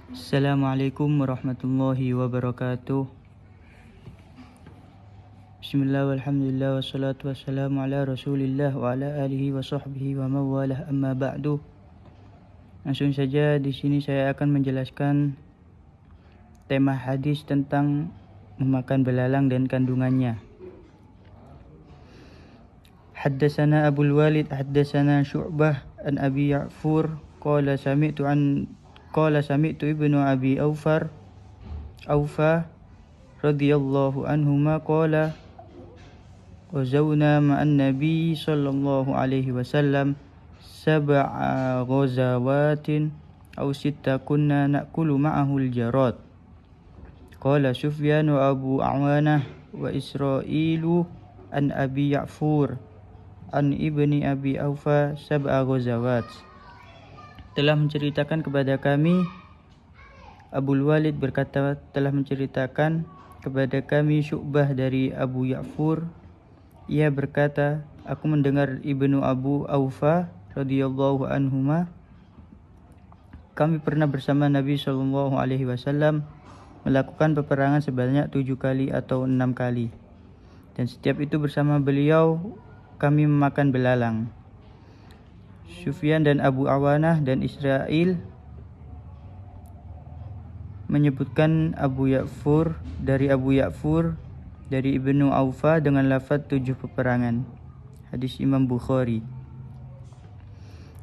Assalamualaikum warahmatullahi wabarakatuh. Bismillah walhamdulillah wassalatu wassalamu ala rasulillah wa ala alihi wa sahbihi wa mawalah amma ba'du. Langsung saja di sini saya akan menjelaskan tema hadis tentang memakan belalang dan kandungannya. Haddatsana Abul Walid haddatsana Syu'bah an Abi Ya'fur qala sami'tu ibnu Abi Aufa radhiyallahu anhuma qala ghazawna ma'an nabi sallallahu alaihi wasallam sab'a ghazawatin aw sitta kunna na'kulu ma'ahu al-jarad. Qala Sufyan wa Abu Awanah wa Isra'ilu an Abi Ya'fur an ibni Abi Aufa sab'a ghazawat. Telah menceritakan kepada kami, Abul Walid berkata telah menceritakan kepada kami Syu'bah dari Abu Ya'fur. Ia berkata, aku mendengar Ibnu Abu Aufa radhiyallahu anhuma, kami pernah bersama Nabi sallallahu alaihi wasallam melakukan peperangan sebanyak 7 kali atau 6 kali. Dan setiap itu bersama beliau kami memakan belalang. Sufyan dan Abu Awanah dan Israel menyebutkan Abu Ya'fur dari Ibnu Aufa dengan lafaz 7 peperangan. Hadis Imam Bukhari.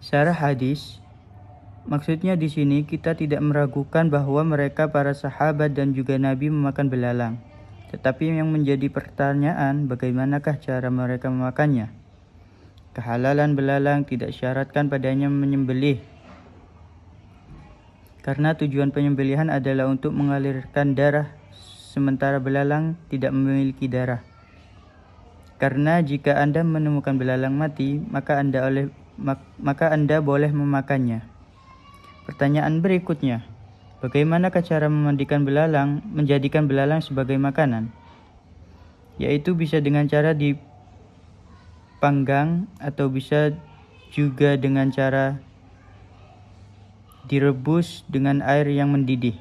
Syarah hadis, maksudnya di sini kita tidak meragukan bahwa mereka para sahabat dan juga Nabi memakan belalang. Tetapi yang menjadi pertanyaan, bagaimanakah cara mereka memakannya? Kehalalan belalang tidak syaratkan padanya menyembelih, karena tujuan penyembelihan adalah untuk mengalirkan darah, sementara belalang tidak memiliki darah. Karena jika Anda menemukan belalang mati, maka Anda boleh memakannya. Pertanyaan berikutnya, bagaimanakah cara menjadikan belalang sebagai makanan? Yaitu bisa dengan cara dipanggang atau bisa juga dengan cara direbus dengan air yang mendidih.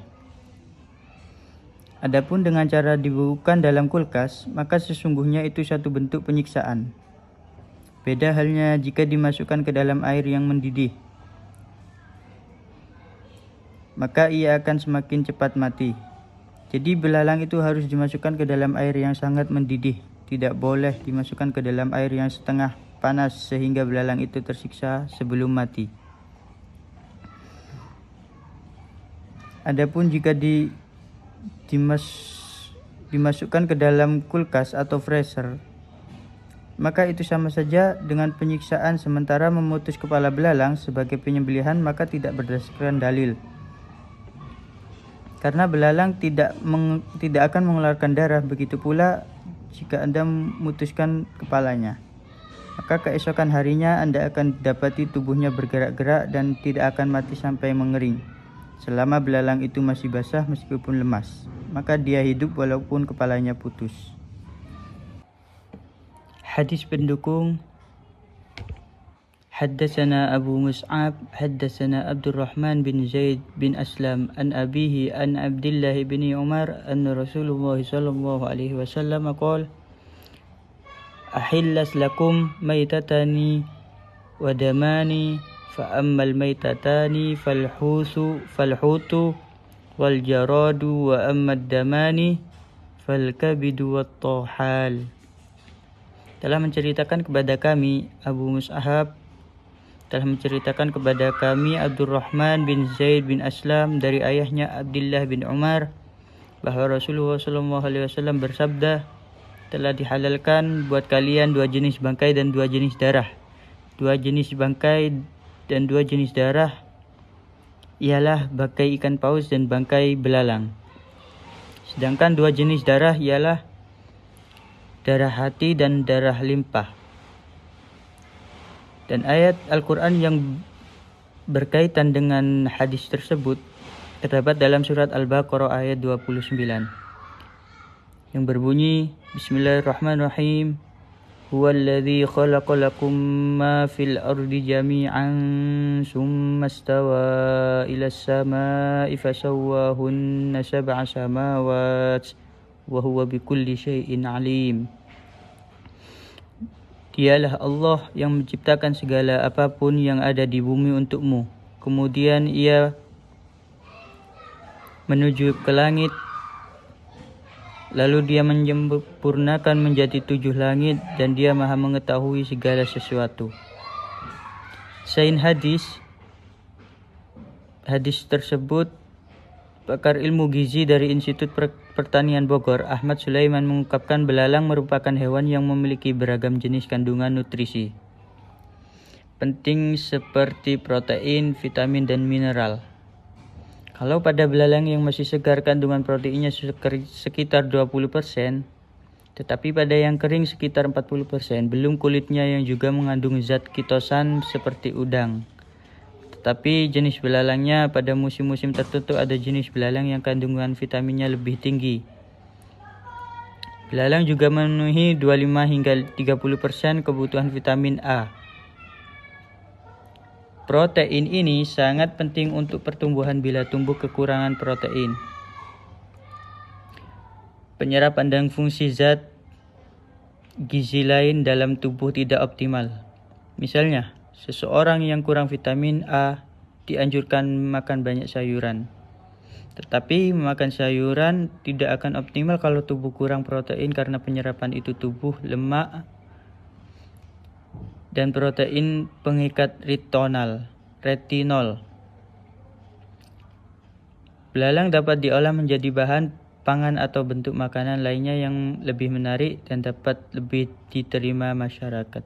Adapun dengan cara dibekukan dalam kulkas, maka sesungguhnya itu satu bentuk penyiksaan. Beda halnya jika dimasukkan ke dalam air yang mendidih, maka ia akan semakin cepat mati. Jadi belalang itu harus dimasukkan ke dalam air yang sangat mendidih. Tidak boleh dimasukkan ke dalam air yang setengah panas sehingga belalang itu tersiksa sebelum mati. Adapun jika dimasukkan ke dalam kulkas atau freezer, maka itu sama saja dengan penyiksaan. Sementara memutus kepala belalang sebagai penyembelihan maka tidak berdasarkan dalil. Karena belalang tidak akan mengeluarkan darah, begitu pula jika Anda memutuskan kepalanya, maka keesokan harinya Anda akan dapati tubuhnya bergerak-gerak dan tidak akan mati sampai mengering. Selama belalang itu masih basah meskipun lemas, maka dia hidup walaupun kepalanya putus. Hadis pendukung. Haddatsana Abu Mus'ab haddatsana Abdurrahman bin Zaid bin Aslam an abihi an Abdullah bin Umar anna Rasulullah sallallahu alaihi wasallam qala ahillas lakum maitatani wa damani fa ammal maitatani falhutu wal jaradu wa ammad damani falkabidu wat tahal. Telah menceritakan kepada kami Abdurrahman bin Zaid bin Aslam dari ayahnya Abdullah bin Umar bahwa Rasulullah SAW bersabda, telah dihalalkan buat kalian 2 jenis bangkai dan 2 jenis darah. 2 jenis bangkai dan 2 jenis darah ialah bangkai ikan paus dan bangkai belalang. Sedangkan 2 jenis darah ialah darah hati dan darah limpah. Dan ayat Al-Quran yang berkaitan dengan hadis tersebut terdapat dalam surat Al-Baqarah ayat 29 yang berbunyi, Bismillahirrahmanirrahim, هو الذي خلق لكم ما في الأرض جميعا ثم استوى إلى السماء فسواهن سبع سماوات وهو بكل شيء عليم. Dialah Allah yang menciptakan segala apapun yang ada di bumi untukmu. Kemudian ia menuju ke langit, lalu dia menyempurnakan menjadi 7 langit, dan dia maha mengetahui segala sesuatu. Selain hadis tersebut, pakar ilmu gizi dari Institut Pertanian Bogor, Ahmad Sulaiman, mengungkapkan belalang merupakan hewan yang memiliki beragam jenis kandungan nutrisi penting seperti protein, vitamin, dan mineral. Kalau pada belalang yang masih segar kandungan proteinnya sekitar 20%, tetapi pada yang kering sekitar 40%, belum kulitnya yang juga mengandung zat kitosan seperti udang. Tetapi jenis belalangnya pada musim-musim tertentu ada jenis belalang yang kandungan vitaminnya lebih tinggi. Belalang juga memenuhi 25 hingga 30% kebutuhan vitamin A. Protein ini sangat penting untuk pertumbuhan bila tumbuh kekurangan protein. Penyerapan dan fungsi zat gizi lain dalam tubuh tidak optimal. Misalnya, seseorang yang kurang vitamin A dianjurkan makan banyak sayuran. Tetapi makan sayuran tidak akan optimal kalau tubuh kurang protein karena penyerapan itu tubuh lemak dan protein pengikat retinol. Belalang dapat diolah menjadi bahan pangan atau bentuk makanan lainnya yang lebih menarik dan dapat lebih diterima masyarakat.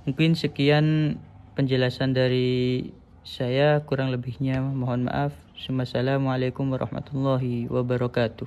Mungkin sekian penjelasan dari saya, kurang lebihnya mohon maaf. Wassalamualaikum warahmatullahi wabarakatuh.